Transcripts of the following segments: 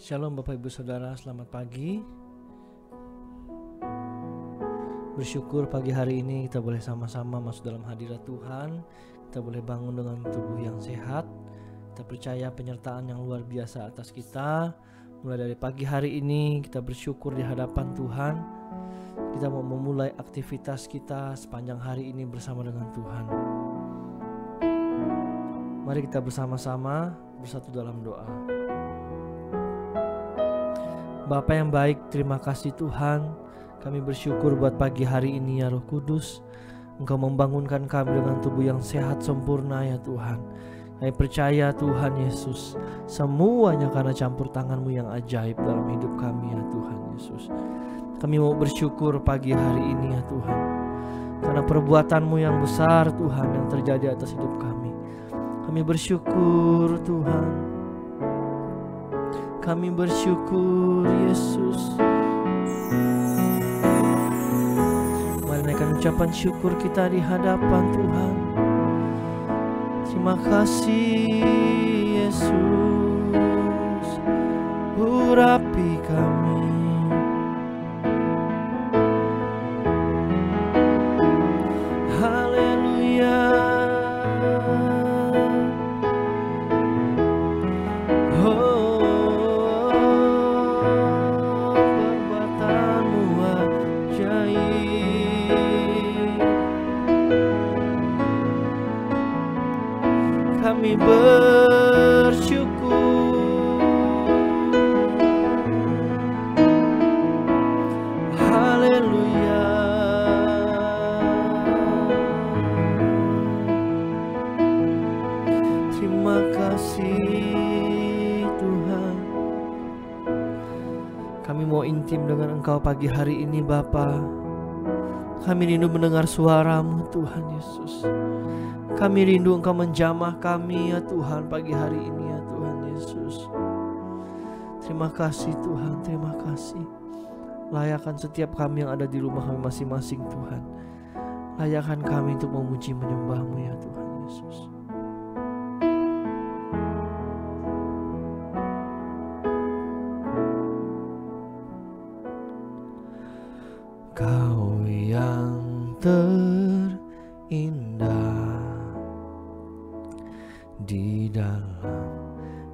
Shalom Bapak Ibu Saudara, selamat pagi. Bersyukur pagi hari ini kita boleh sama-sama masuk dalam hadirat Tuhan. Kita boleh bangun dengan tubuh yang sehat. Kita percaya penyertaan yang luar biasa atas kita. Mulai dari pagi hari ini kita bersyukur di hadapan Tuhan. Kita mau memulai aktivitas kita sepanjang hari ini bersama dengan Tuhan. Mari kita bersama-sama bersatu dalam doa. Bapa yang baik, terima kasih Tuhan. Kami bersyukur buat pagi hari ini ya Roh Kudus. Engkau membangunkan kami dengan tubuh yang sehat sempurna ya Tuhan. Kami percaya Tuhan Yesus, semuanya karena campur tangan-Mu yang ajaib dalam hidup kami ya Tuhan Yesus. Kami mau bersyukur pagi hari ini ya Tuhan, karena perbuatan-Mu yang besar Tuhan yang terjadi atas hidup kami. Kami bersyukur Tuhan. Kami bersyukur Yesus. Mari naikkan ucapan syukur kita di hadapan Tuhan. Terima kasih Yesus, urapi kami. Haleluya. Kami bersyukur. Haleluya. Terima kasih Tuhan. Kami mau intim dengan Engkau pagi hari ini Bapa. Kami rindu mendengar suara-Mu Tuhan Yesus. Kami rindu Engkau menjamah kami ya Tuhan pagi hari ini ya Tuhan Yesus. Terima kasih Tuhan, terima kasih. Layakkan setiap kami yang ada di rumah kami masing-masing Tuhan. Layakkan kami untuk memuji menyembah-Mu ya Tuhan Yesus. Kau yang terindah di dalam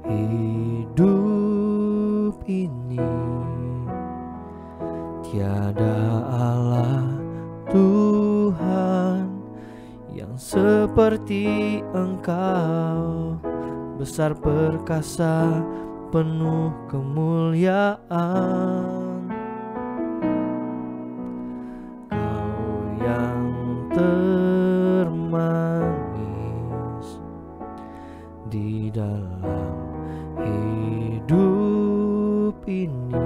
hidup ini, tiada Allah Tuhan yang seperti Engkau, besar perkasa penuh kemuliaan. Kau yang di dalam hidup ini,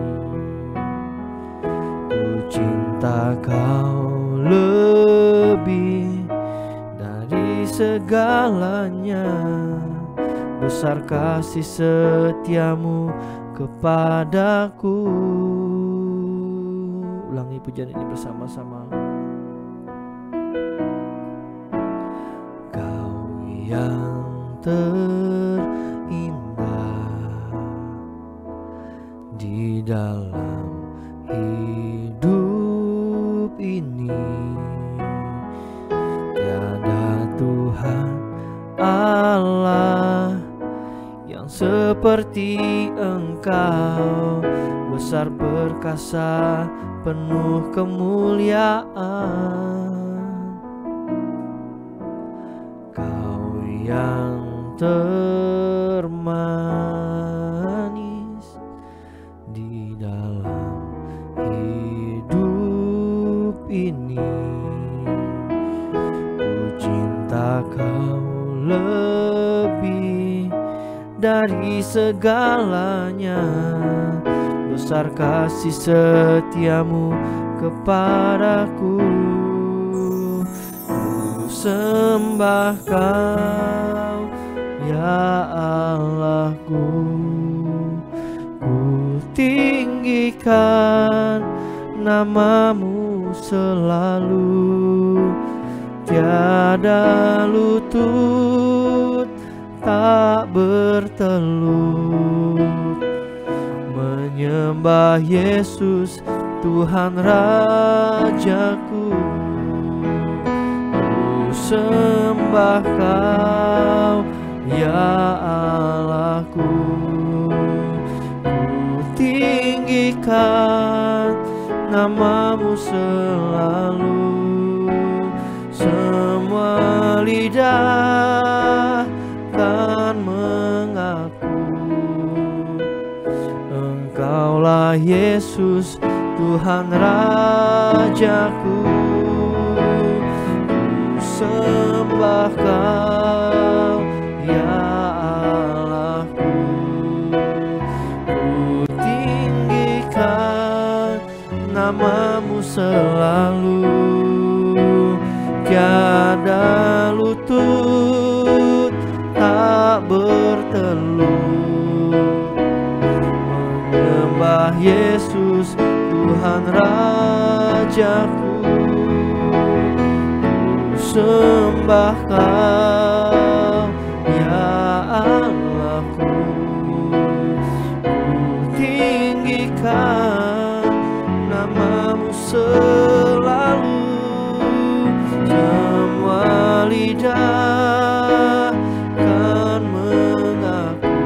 ku cinta Kau lebih dari segalanya, besar kasih setiamu kepadaku. Ulangi pujian ini bersama-sama. Kau yang terindah di dalam hidup ini, tiada Tuhan Allah yang seperti Engkau, besar perkasa penuh kemuliaan. Kau yang termanis di dalam hidup ini, ku cinta Kau lebih dari segalanya, besar kasih setiamu kepadaku. Ku sembah Kau ya Allahku, ku tinggikan nama-Mu selalu, tiada lutut tak bertelut sembah Yesus, Tuhan Rajaku. Ku sembah Kau, ya Allahku. Ku tinggikan namamu selalu. Semua lidah kan mengaku Engkaulah Yesus, Tuhan Rajaku. Ku sembah Kau, ya Allahku. Ku tinggikan namamu selalu. Tiada lutut tak bertelut menyembah Yesus, Tuhan Rajaku. Ku sembah Kau, ya Allahku. Ku tinggikan namamu selalu. Semua lidah kan mengaku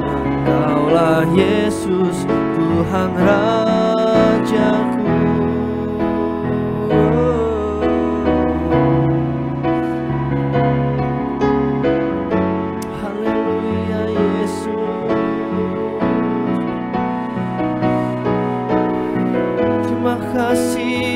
Engkaulah Yesus, Tuhan Rajaku. Haleluya Yesus. Terima kasih.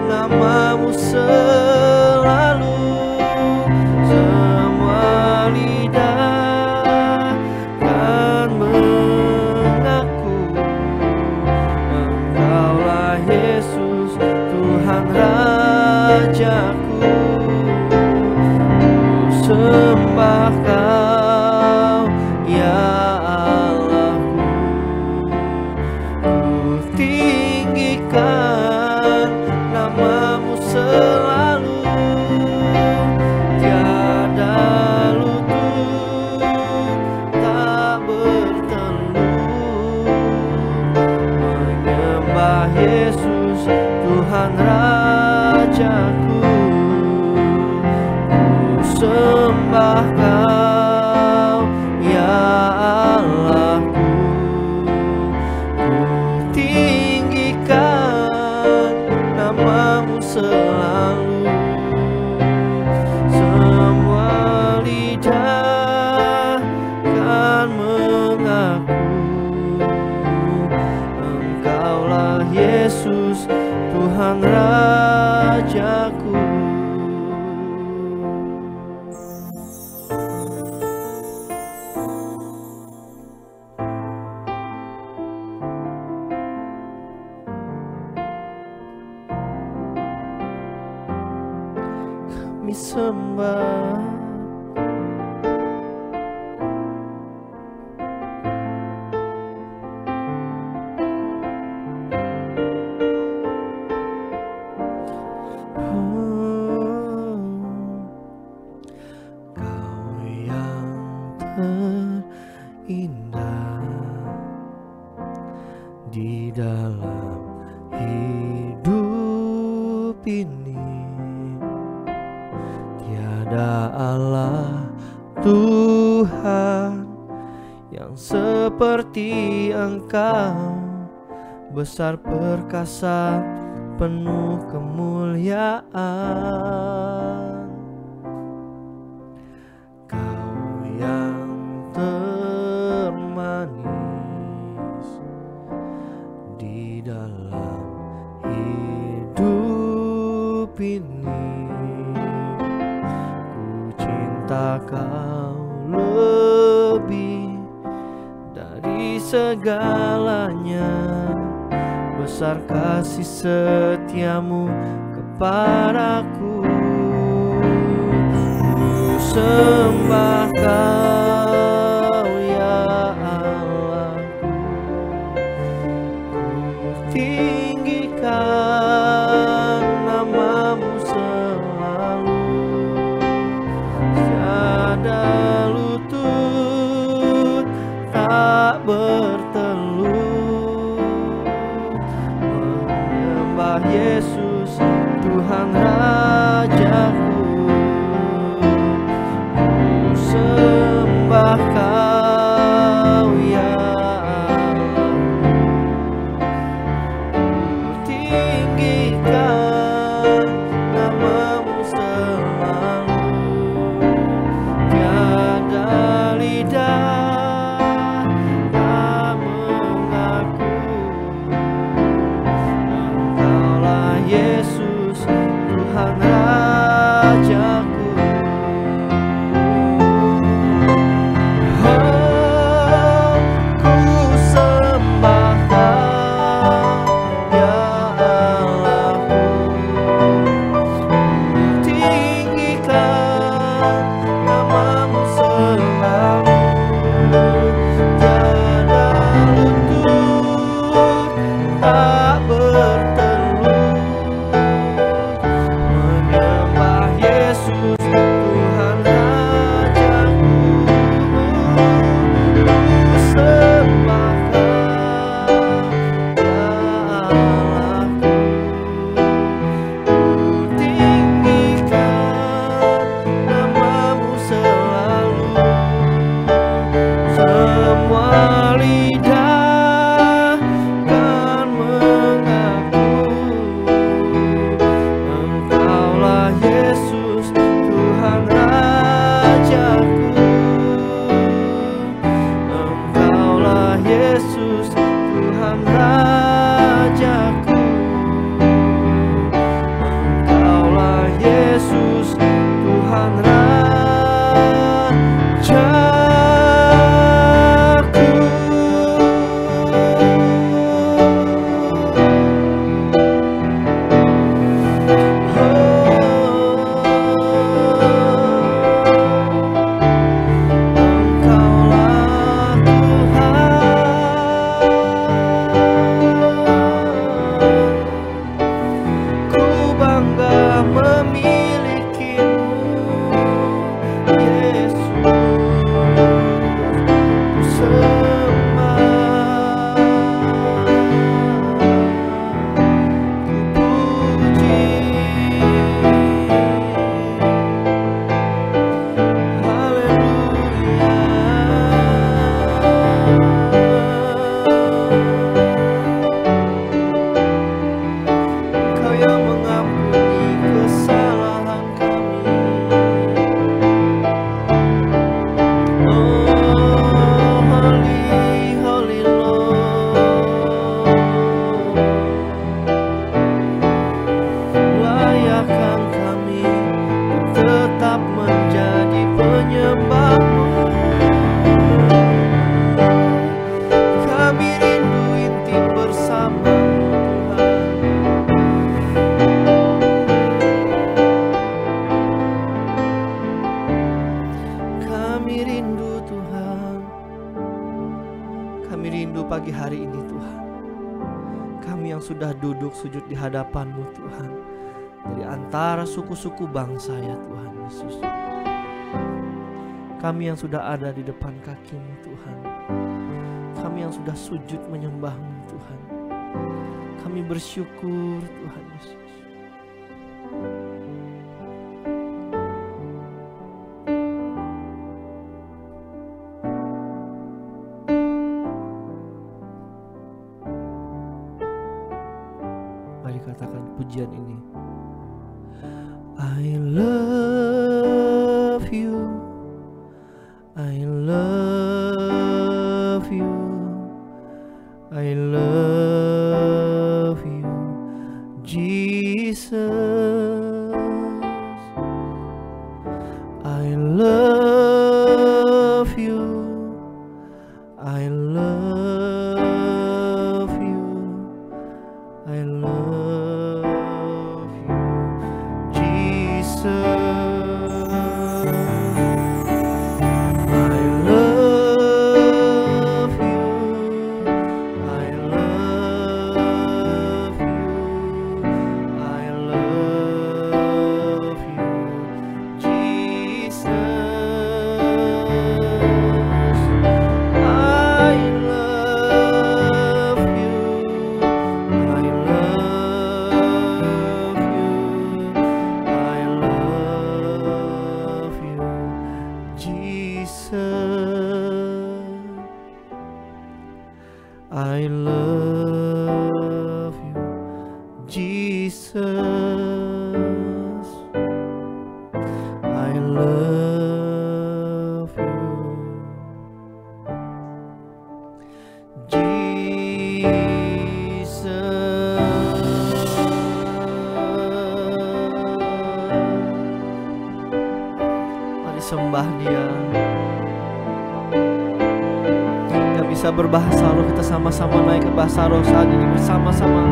Namamu selalu. Semua lidah kan mengaku Engkaulah Yesus, Tuhan Rajaku. Ku sembah Kau, ya Allahku. Ku tinggikan namamu selalu. Tiada lutut tak bertelut menyembah Yesus, Tuhan Rajaku. Ku sembah Kau, ya Allahku. Ku tinggikan namamu selalu. Semua lidah kan mengaku Engkaulah Yesus, Tuhan Rajaku. Kami sembah. Kau yang terindah di dalam hidup ini. Tiada Allah Tuhan yang seperti Engkau, besar perkasa penuh kemuliaan. Kau yang termanis di dalam hidup ini. Cinta Kau lebih dari segalanya, besar kasih setiamu kepadaku. Ku sembah Kau ya Allahku, ku tinggikan namamu selalu. Tiada lutut tak bertelut menyembah Yesus Tuhan Rajaku. Ku sembah Kau ya Allahku, ku tinggikan namamu selalu. Tiada lidah tak mengaku Engkaulah Yesus Tuhan Rajaku. Oh, ku sembah Kau ya Allahku, ku tinggikan namamu selalu. Tiada lutut tak bertelut menyembah Yesus Tuhan Rajaku. Ku sembah Kau ya Allahku, ku tinggikan namamu selalu. Semua lidah kan mengaku Engkaulah Yesus Tuhan Rajaku. Engkaulah Yesus Tuhan Rajaku. Engkaulah Yesus Tuhan Rajaku. Engkaulah Tuhan, ku bangga memilikimu Yesus. Ku sembah, ku puji. Kau yang mengampuni kesalahan kami. Oh, holy, holy Lord. Layakkan kami untuk tetap menjadi penyembah-Mu. Kami rindu intim bersama-Mu Tuhan. Kami rindu Tuhan. Kami rindu pagi hari ini Tuhan. Kami yang sudah duduk sujud di hadapan-Mu Tuhan, dari antara suku-suku bangsa ya Tuhan Yesus. Kami yang sudah ada di depan kaki-Mu Tuhan. Kami yang sudah sujud menyembah-Mu Tuhan. Kami bersyukur Tuhan Yesus. Mari katakan pujian ini. I love you, I love you, I love you, Jesus. I love you, I love you, I love you, Jesus. I love you, Jesus. Mari sembah Dia. Gak bisa berbahasa roh, kita sama-sama naik ke bahasa roh saat ini bersama-sama.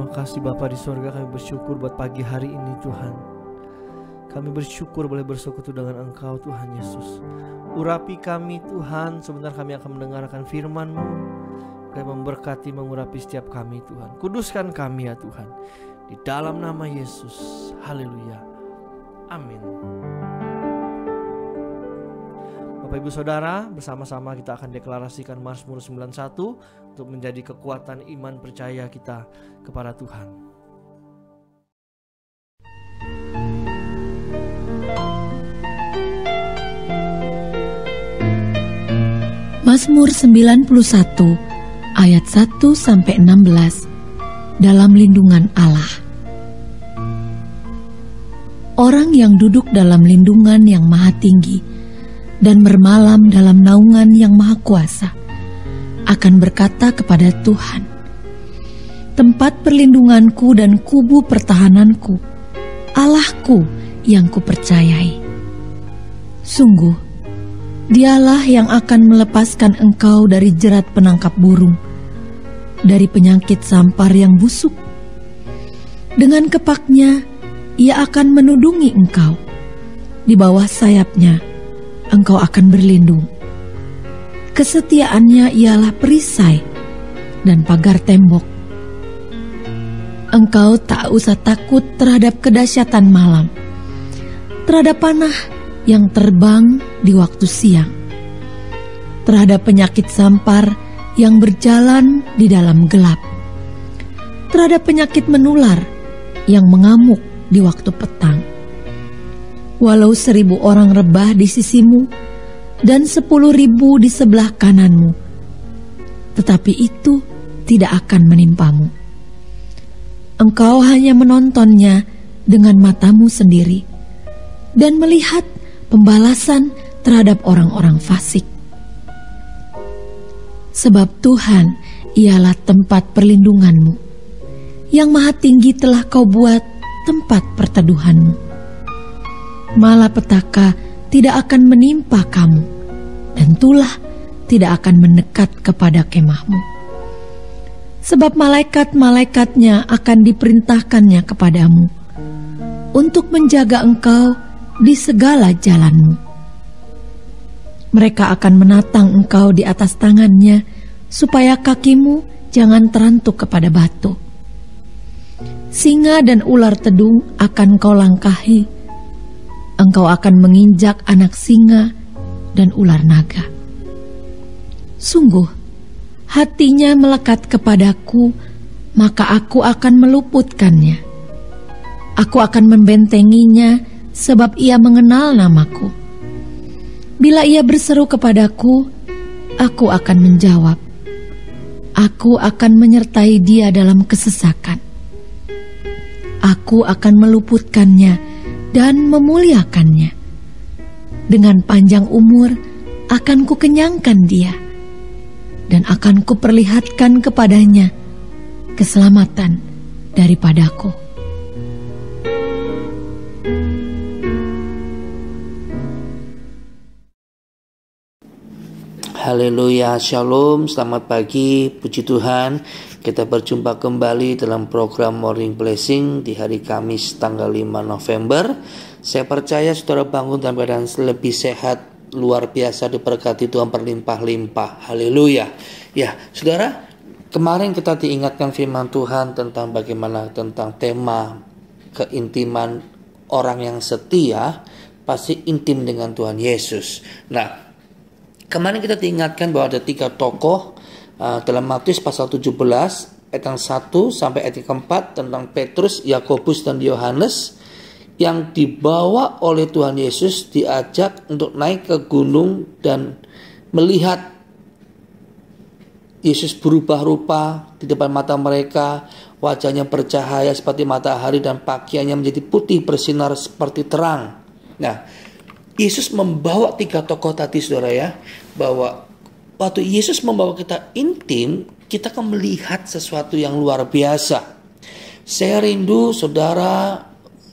Terima kasih Bapa di surga, kami bersyukur buat pagi hari ini Tuhan. Kami bersyukur boleh bersekutu dengan Engkau Tuhan Yesus. Urapi kami Tuhan, sebentar kami akan mendengarkan firman-Mu. Kami memberkati, mengurapi setiap kami Tuhan. Kuduskan kami ya Tuhan, di dalam nama Yesus. Haleluya. Amin. Bapak Ibu Saudara, bersama-sama kita akan deklarasikan Mazmur 91 untuk menjadi kekuatan iman percaya kita kepada Tuhan. Mazmur 91 ayat 1-16 dalam lindungan Allah. Orang yang duduk dalam lindungan yang maha tinggi dan bermalam dalam naungan yang maha kuasa akan berkata kepada Tuhan, tempat perlindunganku dan kubu pertahananku, Allahku yang kupercayai. Sungguh, Dialah yang akan melepaskan engkau dari jerat penangkap burung, dari penyakit sampar yang busuk. Dengan kepaknya, Ia akan menudungi engkau. Di bawah sayapnya, engkau akan berlindung. Kesetiaannya ialah perisai dan pagar tembok. Engkau tak usah takut terhadap kedahsyatan malam, terhadap panah yang terbang di waktu siang, terhadap penyakit sampar yang berjalan di dalam gelap, terhadap penyakit menular yang mengamuk di waktu petang. Walau 1.000 orang rebah di sisimu dan 10.000 di sebelah kananmu, tetapi itu tidak akan menimpamu. Engkau hanya menontonnya dengan matamu sendiri dan melihat pembalasan terhadap orang-orang fasik. Sebab Tuhan ialah tempat perlindunganmu, yang maha tinggi telah kau buat tempat perteduhanmu. Malapetaka tidak akan menimpa kamu, dan tulah tidak akan mendekat kepada kemahmu. Sebab malaikat-malaikatnya akan diperintahkannya kepadamu, untuk menjaga engkau di segala jalanmu. Mereka akan menatang engkau di atas tangannya, supaya kakimu jangan terantuk kepada batu. Singa dan ular tedung akan kau langkahi. Engkau akan menginjak anak singa dan ular naga. Sungguh, hatinya melekat kepadaku, maka aku akan meluputkannya. Aku akan membentenginya sebab ia mengenal namaku. Bila ia berseru kepadaku, aku akan menjawab. Aku akan menyertai dia dalam kesesakan. Aku akan meluputkannya dan memuliakannya. Dengan panjang umur akan kukenyangkan dia, dan akan kuperlihatkan kepadanya keselamatan daripadaku. Haleluya, shalom, selamat pagi, puji Tuhan. Kita berjumpa kembali dalam program Morning Blessing di hari Kamis tanggal 5 November. Saya percaya saudara bangun dalam keadaan lebih sehat, luar biasa, diberkati Tuhan berlimpah-limpah. Haleluya. Ya, saudara, kemarin kita diingatkan firman Tuhan tentang bagaimana tentang tema keintiman orang yang setia pasti intim dengan Tuhan Yesus. Nah, kemarin kita diingatkan bahwa ada 3 tokoh dalam Matius pasal 17 ayat yang 1 sampai ayat yang 4 tentang Petrus, Yakobus dan Yohanes yang dibawa oleh Tuhan Yesus, diajak untuk naik ke gunung dan melihat Yesus berubah rupa di depan mata mereka. Wajahnya bercahaya seperti matahari dan pakaiannya menjadi putih bersinar seperti terang. Nah, Yesus membawa 3 tokoh tadi, saudara, ya, bahwa waktu Yesus membawa kita intim, kita akan melihat sesuatu yang luar biasa. Saya rindu saudara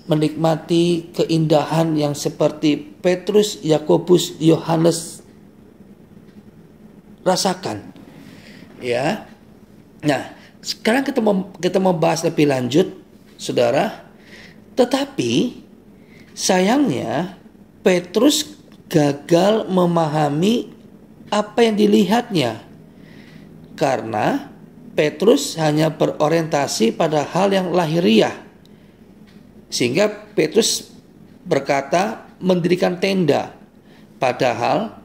menikmati keindahan yang seperti Petrus, Yakobus, Yohanes rasakan. Ya. Nah, sekarang kita mau bahas lebih lanjut, saudara. Tetapi sayangnya Petrus gagal memahami apa yang dilihatnya, karena Petrus hanya berorientasi pada hal yang lahiriah. Sehingga Petrus berkata mendirikan tenda, padahal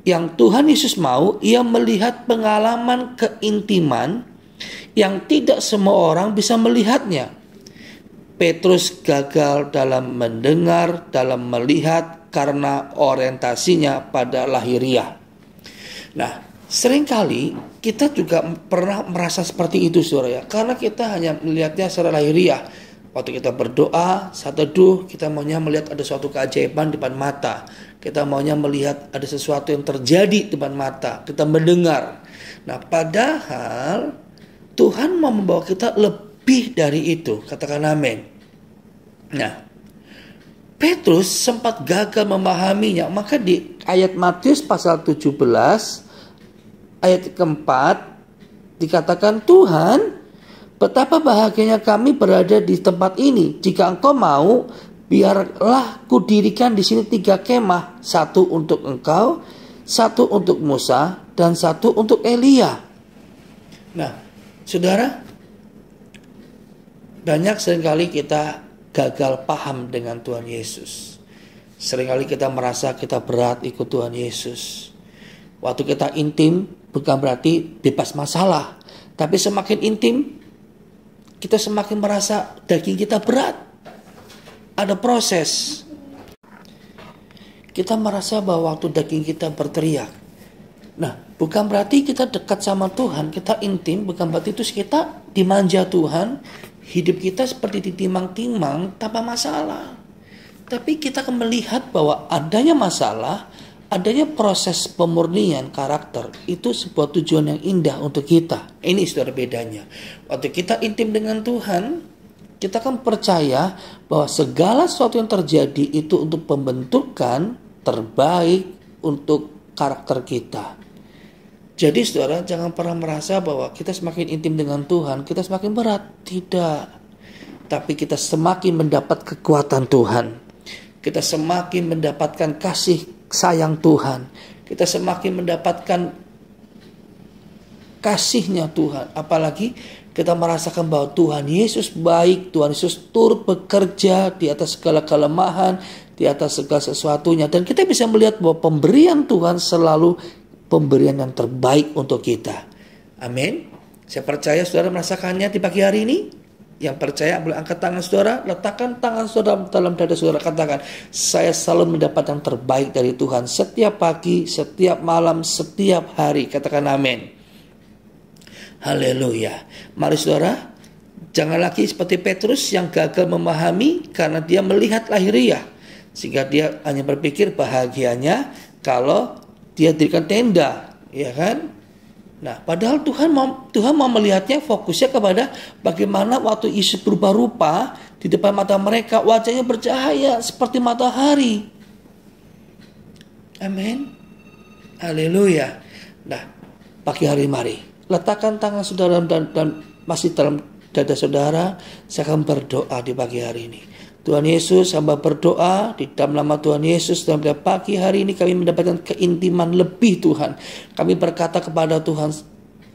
yang Tuhan Yesus mau, ia melihat pengalaman keintiman yang tidak semua orang bisa melihatnya. Petrus gagal dalam mendengar, dalam melihat, karena orientasinya pada lahiriah. Nah, seringkali kita juga pernah merasa seperti itu, saudara, ya, karena kita hanya melihatnya secara lahiriah. Waktu kita berdoa, saat teduh, kita maunya melihat ada suatu keajaiban di depan mata. Kita maunya melihat ada sesuatu yang terjadi di depan mata. Kita mendengar. Nah, padahal Tuhan mau membawa kita lebih dari itu. Katakan amin. Nah, Petrus sempat gagal memahaminya. Maka di ayat Matius pasal 17 ayat keempat dikatakan, Tuhan, betapa bahagianya kami berada di tempat ini. Jika engkau mau, biarlah kudirikan di sini 3 kemah, 1 untuk engkau, 1 untuk Musa, dan 1 untuk Elia. Nah, saudara, banyak seringkali kita gagal paham dengan Tuhan Yesus. Seringkali kita merasa kita berat ikut Tuhan Yesus. Waktu kita intim bukan berarti bebas masalah, tapi semakin intim kita semakin merasa daging kita berat. Ada proses. Kita merasa bahwa waktu daging kita berteriak. Nah, bukan berarti kita dekat sama Tuhan, kita intim, bukan berarti itu kita dimanja Tuhan. Hidup kita seperti ditimang-timang tanpa masalah. Tapi kita akan melihat bahwa adanya masalah, adanya proses pemurnian karakter, itu sebuah tujuan yang indah untuk kita. Ini saudara bedanya. Waktu kita intim dengan Tuhan, kita akan percaya bahwa segala sesuatu yang terjadi itu untuk pembentukan terbaik untuk karakter kita. Jadi saudara, jangan pernah merasa bahwa kita semakin intim dengan Tuhan, kita semakin berat. Tidak. Tapi kita semakin mendapat kekuatan Tuhan. Kita semakin mendapatkan kasih sayang Tuhan. Kita semakin mendapatkan kasih-Nya Tuhan. Apalagi kita merasakan bahwa Tuhan Yesus baik, Tuhan Yesus turut bekerja di atas segala kelemahan, di atas segala sesuatunya. Dan kita bisa melihat bahwa pemberian Tuhan selalu pemberian yang terbaik untuk kita. Amin. Saya percaya saudara merasakannya di pagi hari ini. Yang percaya boleh angkat tangan saudara, letakkan tangan saudara dalam dada saudara, katakan, saya selalu mendapat yang terbaik dari Tuhan setiap pagi, setiap malam, setiap hari. Katakan amin. Haleluya. Mari saudara, jangan lagi seperti Petrus yang gagal memahami karena dia melihat lahiriah, sehingga dia hanya berpikir bahagianya kalau dia dirikan tenda, ya kan? Nah, padahal Tuhan mau melihatnya, fokusnya kepada bagaimana waktu Yesus berubah rupa di depan mata mereka, wajahnya bercahaya seperti matahari. Amin. Haleluya. Nah, pagi hari mari letakkan tangan saudara dan masih dalam dada saudara. Saya akan berdoa di pagi hari ini. Tuhan Yesus, hamba berdoa di dalam nama Tuhan Yesus, dalam pagi hari ini kami mendapatkan keintiman lebih Tuhan. Kami berkata kepada Tuhan,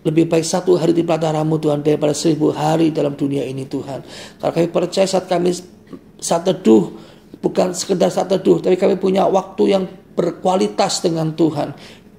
lebih baik 1 hari di pelataran-Mu Tuhan daripada 1000 hari dalam dunia ini Tuhan. Karena kami percaya saat kami saat teduh, bukan sekedar saat teduh, tapi kami punya waktu yang berkualitas dengan Tuhan.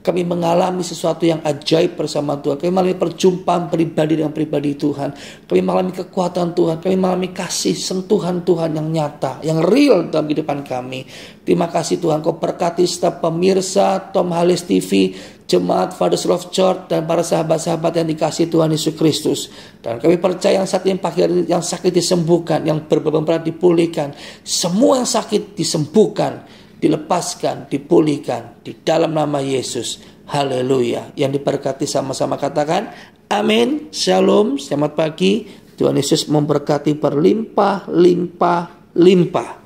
Kami mengalami sesuatu yang ajaib bersama Tuhan. Kami mengalami perjumpaan pribadi dengan pribadi Tuhan. Kami mengalami kekuatan Tuhan. Kami mengalami kasih sentuhan Tuhan yang nyata, yang real dalam kehidupan kami. Terima kasih Tuhan. Kau berkati setiap pemirsa Tom Halis TV, jemaat Fathers Love Church, dan para sahabat-sahabat yang dikasihi Tuhan Yesus Kristus. Dan kami percaya yang saat ini pagi hari yang sakit disembuhkan, yang berbeban berat dipulihkan. Semua yang sakit disembuhkan, dilepaskan, dipulihkan di dalam nama Yesus. Haleluya. Yang diberkati sama-sama katakan amin. Shalom. Selamat pagi. Tuhan Yesus memberkati berlimpah, limpah, limpah.